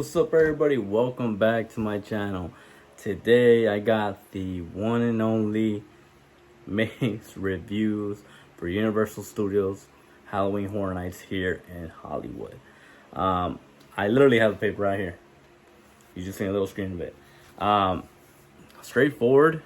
What's up everybody? Welcome back to my channel. Today I got the one and only Maze reviews for Universal Studios Halloween Horror Nights here in Hollywood. I literally have the paper right here. You just see a little screen of it. Straightforward.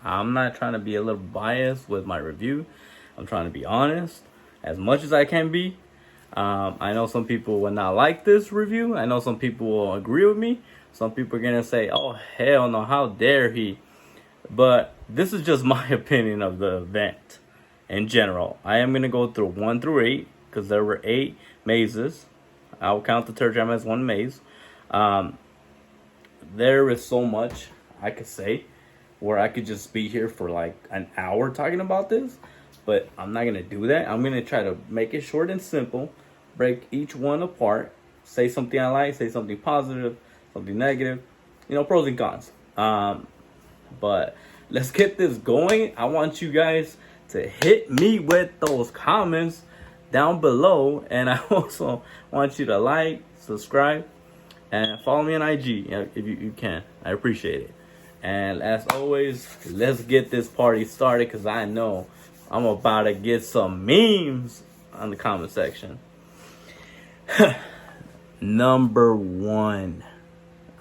I'm not trying to be a little biased with my review. I'm trying to be honest as much as I can be. I know some people will not like this review. I know some people will agree with me. Some people are gonna say, oh hell no, how dare he. But this is just my opinion of the event in general. I am gonna go through 1 through 8 because there were 8 mazes. I'll count the Terror Tram as one maze. There is so much I could say where I could just be here for like an hour talking about this, but I'm not gonna do that. I'm gonna try to make it short and simple, break each one apart, say something I like, say something positive, something negative, pros and cons. But let's get this going. I want you guys to hit me with those comments down below, and I also want you to like, subscribe, and follow me on IG if you can. I appreciate it. And as always, let's get this party started because I know I'm about to get some memes on the comment section. Number 1,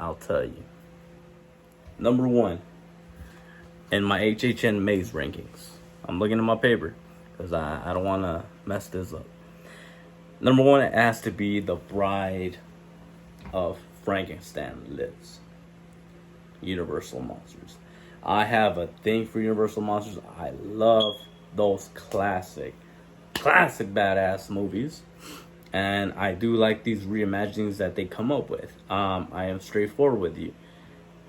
I'll tell you. Number 1 in my HHN Maze rankings. I'm looking at my paper because I don't want to mess this up. Number 1, it has to be the Bride of Frankenstein lives. Universal Monsters. I have a thing for Universal Monsters. I love those classic badass movies, and I do like these reimaginings that they come up with. I am straightforward with you.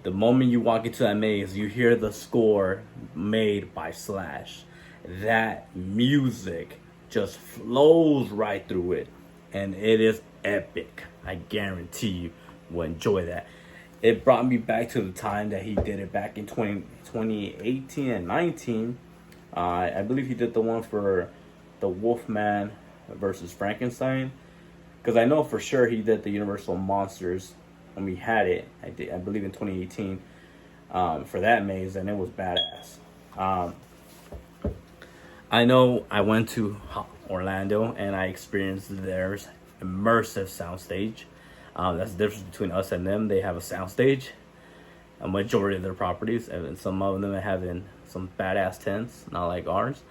The moment you walk into that maze, you hear the score made by Slash. That music just flows right through it, and it is epic. I guarantee you will enjoy that. It brought me back to the time that he did it back in 2018 and 19. I believe he did the one for the Wolfman versus Frankenstein. Because I know for sure he did the Universal Monsters when we had it. I believe in 2018 for that maze, and it was badass. I know I went to Orlando and I experienced their immersive soundstage. That's the difference between us and them. They have a soundstage, a majority of their properties, and some of them are having some badass tents, not like ours.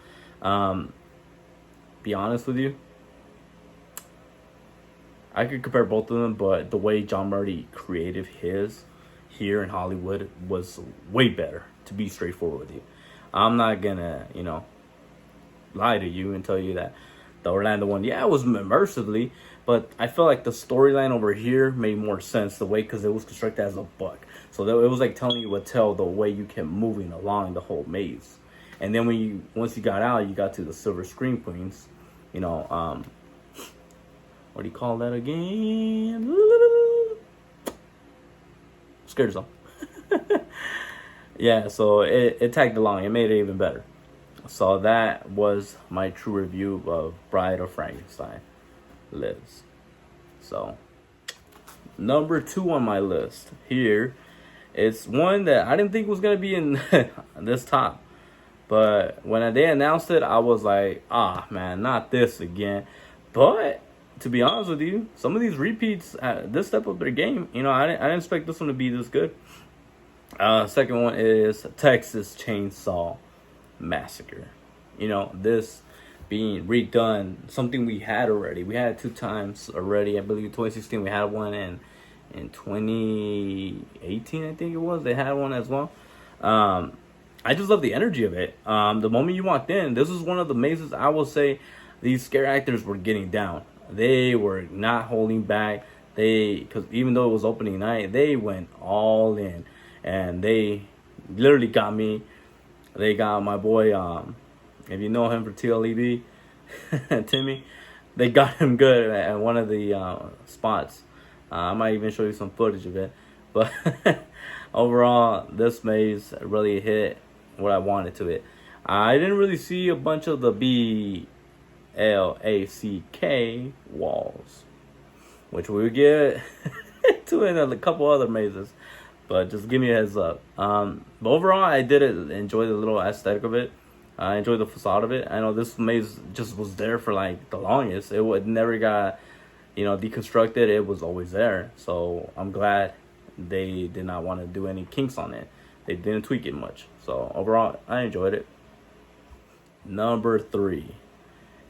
Be honest with you, I could compare both of them, but the way John Murray created his here in Hollywood was way better, to be straightforward with you. I'm not gonna, lie to you and tell you that the Orlando one, yeah, it was immersively, but I felt like the storyline over here made more sense the way, because it was constructed as a book. So it was like telling you a tale the way you kept moving along the whole maze. And then once you got out, you got to the Silver Screen Queens. What do you call that again? Scared yourself. Yeah, so it tagged along. It made it even better. So that was my true review of Bride of Frankenstein lives. So number 2 on my list here, it's one that I didn't think was gonna be in this top, but when they announced it, I was like, man, not this again. But to be honest with you, some of these repeats, this step up their game. I didn't expect this one to be this good. Second one is Texas Chainsaw Massacre. This being redone, something we had already. We had it 2 times already. I believe in 2016 we had one, and in 2018 I think it was, they had one as well. I just love the energy of it. The moment you walked in, this was one of the mazes I will say these scare actors were getting down. They were not holding back. Because even though it was opening night, they went all in, and they literally got me. They got my boy, if you know him for TLEB, Timmy, they got him good at one of the spots. I might even show you some footage of it. But overall, this maze really hit what I wanted to hit. I didn't really see a bunch of the BLACK walls, which we would get to it and a couple other mazes. But just give me a heads up. But overall, I did enjoy the little aesthetic of it. I enjoyed the facade of it. I know this maze just was there for like the longest. It would never got, deconstructed. It was always there. So I'm glad they did not want to do any kinks on it. They didn't tweak it much. So overall, I enjoyed it. Number 3.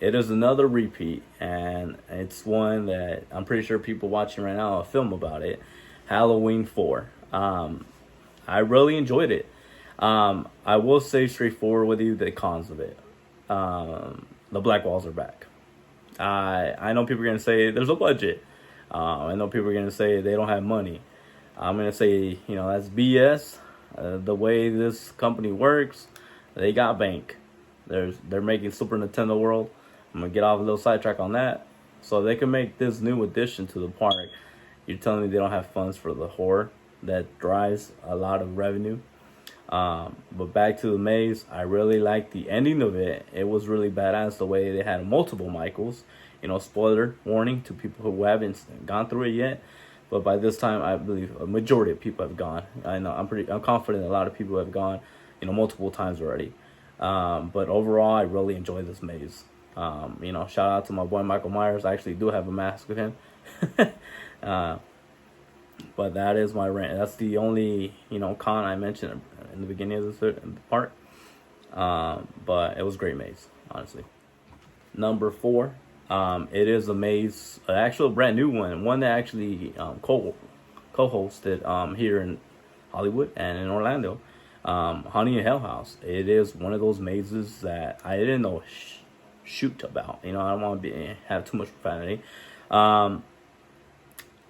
It is another repeat, and it's one that I'm pretty sure people watching right now a film about it. Halloween 4. I really enjoyed it. I will say straightforward with you the cons of it. The black walls are back. I know people are gonna say there's a budget. I know people are gonna say they don't have money. I'm gonna say that's BS. The way this company works, they got bank. They're making Super Nintendo World. I'm gonna get off a little sidetrack on that. So they can make this new addition to the park. You're telling me they don't have funds for the horror that drives a lot of revenue. But back to the maze, I really liked the ending of it. It was really badass the way they had multiple Michaels. Spoiler warning to people who haven't gone through it yet. But by this time, I believe a majority of people have gone. I know I'm confident a lot of people have gone, multiple times already. But overall, I really enjoyed this maze. Shout out to my boy Michael Myers. I actually do have a mask with him. But that is my rant. That's the only, con I mentioned in the beginning of this part. But it was a great maze, honestly. Number 4, it is a maze, an actual brand new one that actually co-hosted here in Hollywood and in Orlando. Honey and Hellhouse. It is one of those mazes that I didn't know shoot about. I don't want to have too much profanity.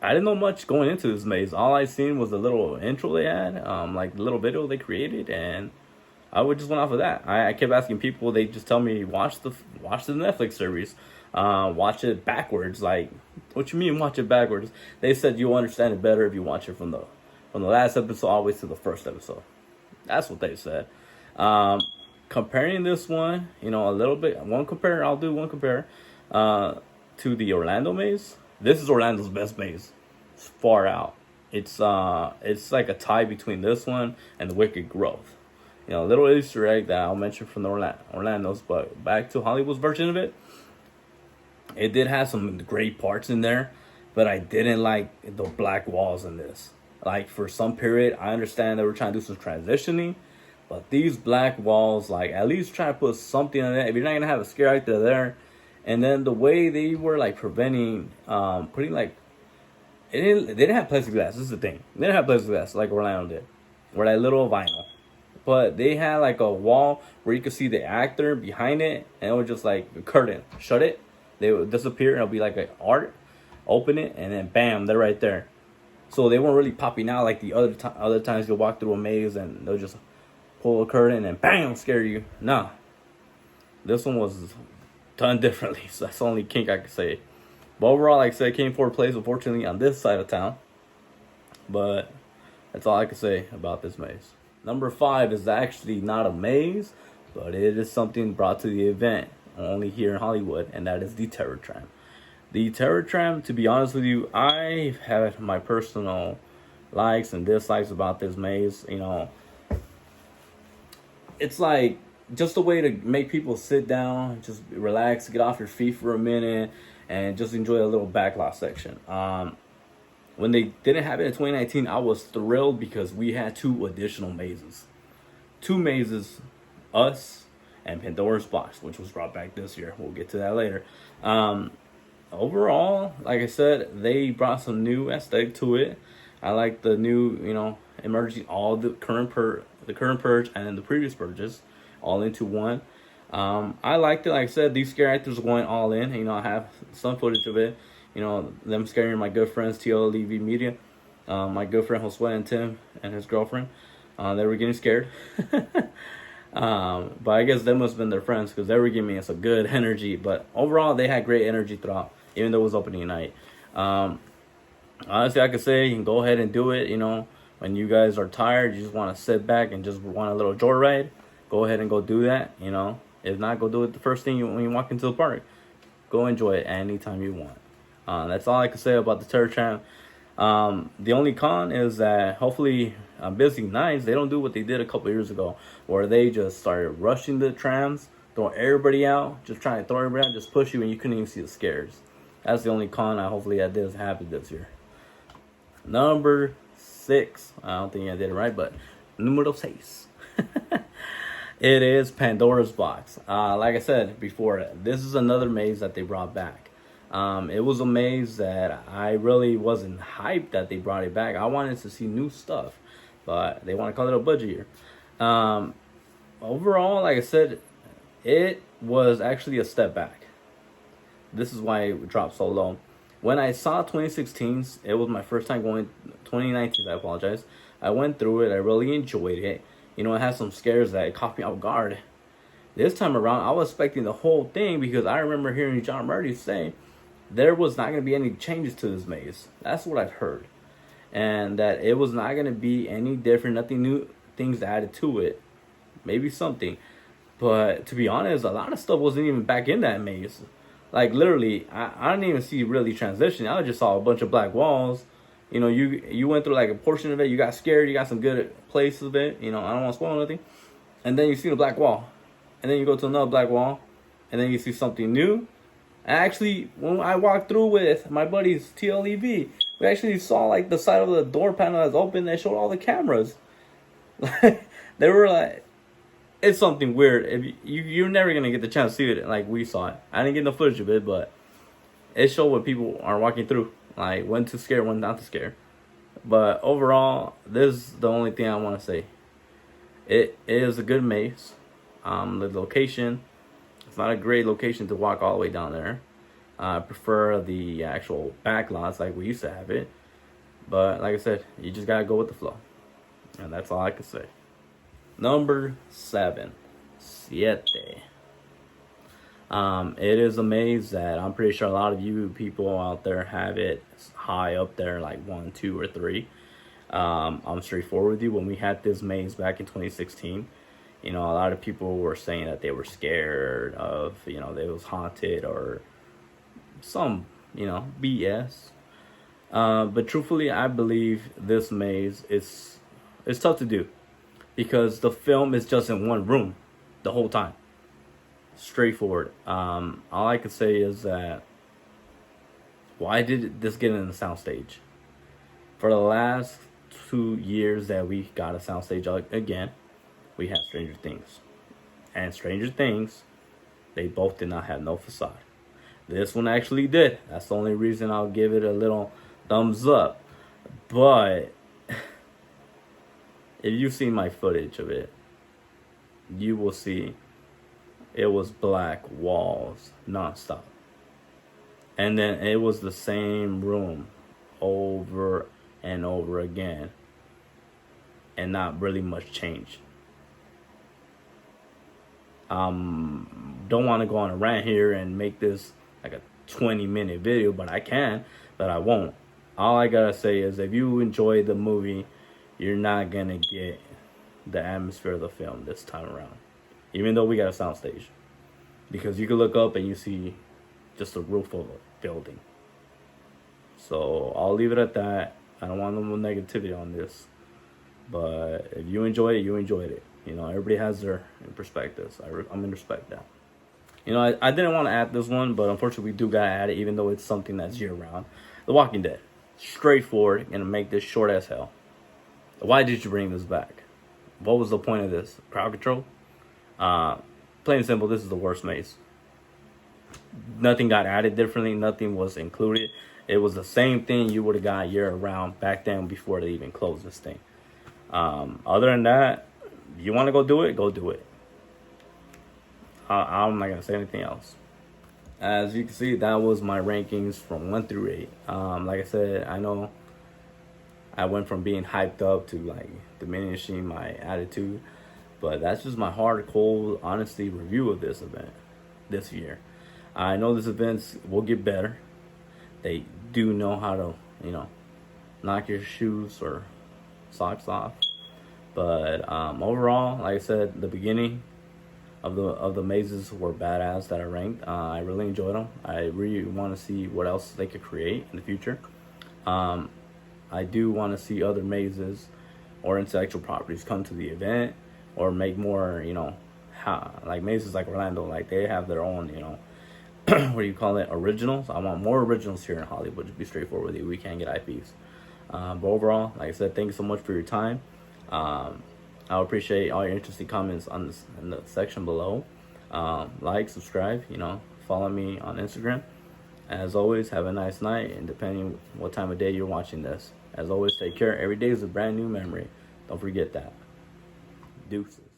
I didn't know much going into this maze. All I seen was a little intro they had, like the little video they created, and I would just went off of that. I kept asking people. They just tell me watch the Netflix series, watch it backwards. Like, what you mean watch it backwards? They said you'll understand it better if you watch it from the last episode all the way to the first episode. That's what they said. Comparing this one, a little bit. I'll do one compare to the Orlando maze. This is Orlando's best maze. It's far out. It's like a tie between this one and the Wicked Growth. A little Easter egg that I'll mention from the Orlando's, but back to Hollywood's version of it. It did have some great parts in there, but I didn't like the black walls in this. Like, for some period, I understand they were trying to do some transitioning, but these black walls, like, at least try to put something on it. If you're not gonna have a scare actor there. And then the way they were like preventing, putting like, they didn't have plexiglass. This is the thing. They didn't have plexiglass like Orlando did, or like little vinyl. But they had like a wall where you could see the actor behind it, and it was just like a curtain. Shut it, they would disappear, and it'll be like an art. Open it, and then bam, they're right there. So they weren't really popping out like the other times you'll walk through a maze and they'll just pull a curtain and bam, scare you. Nah, this one was done differently, so that's the only kink I could say. But overall, like I said, came 4th place, unfortunately, on this side of town. But that's all I can say about this maze. Number 5 is actually not a maze, but it is something brought to the event, only here in Hollywood, and that is the Terror Tram. The Terror Tram, to be honest with you, I have my personal likes and dislikes about this maze. It's like just a way to make people sit down, just relax, get off your feet for a minute, and just enjoy a little backlot section. When they didn't have it in 2019, I was thrilled because we had 2 additional mazes. 2 mazes, us and Pandora's Box, which was brought back this year. We'll get to that later. Overall, like I said, they brought some new aesthetic to it. I like the new, emerging all the current purge and the previous purges all into one. I liked it. Like I said, these scare actors are going all in. I have some footage of it. Them scaring my good friends TLEV Media, my good friend Josue and Tim and his girlfriend. They were getting scared. But I guess they must have been their friends because they were giving me some good energy. But overall, they had great energy throughout, even though it was opening night. Honestly, I could say you can go ahead and do it. When you guys are tired, you just want to sit back and just want a little joyride, go ahead and go do that. If not, go do it the first thing when you walk into the park. Go enjoy it anytime you want. That's all I can say about the Terror Tram. The only con is that hopefully on busy nights they don't do what they did a couple years ago, where they just started rushing the trams, throwing everybody out, just trying to throw everybody out, just push you, and you couldn't even see the scares. That's the only con. Hopefully that doesn't happen this year. Number 6. I don't think I did it right, but numero 6. It is Pandora's box. Like I said before, this is another maze that they brought back. It was a maze that I really wasn't hyped that they brought it back. I wanted to see new stuff, but they want to call it a budget year. Overall, like I said, it was actually a step back. This is why it dropped so low. When I saw 2016's, it was my first time going. 2019's, I apologize. I went through it. I really enjoyed it. You know, it had some scares that it caught me off guard. This time around, I was expecting the whole thing because I remember hearing John Murray say there was not going to be any changes to this maze. That's what I've heard. And that it was not going to be any different, nothing new, things added to it. Maybe something. But to be honest, a lot of stuff wasn't even back in that maze. Like literally, I didn't even see really transition. I just saw a bunch of black walls. You know, you went through like a portion of it. You got scared. You got some good places of it. You know, I don't want to spoil anything. And then you see the black wall. And then you go to another black wall. And then you see something new. Actually, when I walked through with my buddies TLEV, we actually saw like the side of the door panel that's open. They showed all the cameras. They were like, it's something weird. If you're never gonna get the chance to see it like we saw it. I didn't get no footage of it, but it showed what people are walking through. Like when to scare, when not to scare. But overall, this is the only thing I want to say. It is a good maze. The location, it's not a great location to walk all the way down there. I prefer the actual back lots like we used to have it. But like I said, you just gotta go with the flow. And that's all I can say. Number 7. Siete. It is a maze that I'm pretty sure a lot of you people out there have it high up there, like 1, 2, or 3. I'm straightforward with you. When we had this maze back in 2016, you know, a lot of people were saying that they were scared of, you know, that it was haunted or some, you know, BS. But truthfully, I believe this maze is tough to do because the film is just in one room the whole time. Straightforward. All I could say is that why did this get in the soundstage? For the last 2 years that we got a soundstage again, we had Stranger Things. And Stranger Things, they both did not have no facade. This one actually did. That's the only reason I'll give it a little thumbs up. But if you've seen my footage of it, you will see it was black walls nonstop. And then it was the same room over and over again. And not really much change. Don't want to go on a rant here and make this like a 20-minute video, but I can, but I won't. All I gotta say is if you enjoy the movie, you're not gonna get the atmosphere of the film this time around. Even though we got a soundstage. Because you can look up and you see just the roof of a building. So I'll leave it at that. I don't want no more negativity on this. But if you enjoy it, you enjoyed it. You know, everybody has their perspectives. I'm going to respect that. You know, I didn't want to add this one, but unfortunately we do got to add it, even though it's something that's year-round. The Walking Dead. Straightforward. Going to make this short as hell. Why did you bring this back? What was the point of this? Crowd control? Plain and simple, this is the worst maze. Nothing got added differently. Nothing was included. It was the same thing you would have got year-round back then before they even closed this thing. Other than that, you want to go do it, go do it. I'm not going to say anything else. As you can see, that was my rankings from 1 through 8. Like I said, I know I went from being hyped up to like diminishing my attitude. But that's just my hard, cold, honesty review of this event this year. I know this event will get better. They do know how to, you know, knock your shoes or socks off. But overall, like I said, the beginning of the mazes were badass that I ranked. I really enjoyed them. I really want to see what else they could create in the future. I do want to see other mazes or intellectual properties come to the event, or make more, like mazes like Orlando, like they have their own, what do you call it, originals. I want more originals here in Hollywood, to be straightforward with you. We can't get IPs. But overall, like I said, thank you so much for your time. I appreciate all your interesting comments in the section below. Like, subscribe, follow me on Instagram. As always, have a nice night, and depending what time of day you're watching this, as always, take care. Every day is a brand new memory. Don't forget that. Deuces.